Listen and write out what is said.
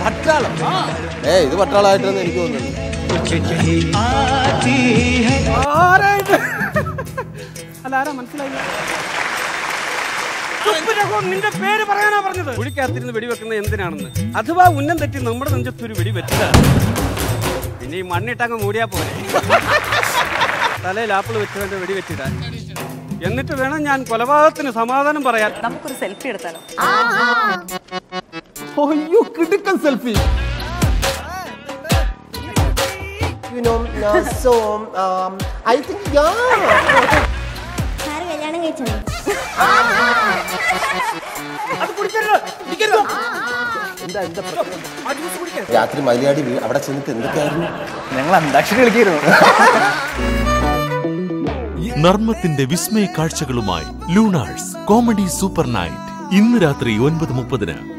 പട്ടാളം ഇത് പട്ടാളമായിട്ടാണ് എനിക്ക് തോന്നുന്നത്. മനസ്സിലായില്ല. നിന്റെ പേര് പറയാനാ പറഞ്ഞത്. കുഴിക്കകത്തിരുന്ന് വെടിവെക്കുന്നത് എന്തിനാണെന്ന്. അഥവാ ഉന്നം തെറ്റി നമ്മുടെ നെഞ്ചത്തൊരു വെടി വെച്ചതാണ്. പിന്നെ ഈ മണ്ണിട്ടങ്ങ് മൂടിയാ പോലെ തലയിൽ ആപ്പിൾ വെച്ചവന്റെ വെടി വെച്ചിടാൻ. എന്നിട്ട് വേണം ഞാൻ കൊലപാതകത്തിന് സമാധാനം പറയാൻ. നമുക്കൊരു സെൽഫി എടുത്താലോ? അയ്യോ കിടുക്കൻ selfie. You know, so I think കല്യാണം കഴിച്ചോ? രാത്രി മലയാടി അവിടെ ചെന്നിട്ട് എന്തൊക്കെയായിരുന്നു? ഞങ്ങൾ അന്താക്ഷരി കളിക്കായിരുന്നു. നർമ്മത്തിന്റെ വിസ്മയ കാഴ്ചകളുമായി ലൂണാഴ്സ് കോമഡി സൂപ്പർ നൈറ്റ് ഇന്ന് രാത്രി 9:30.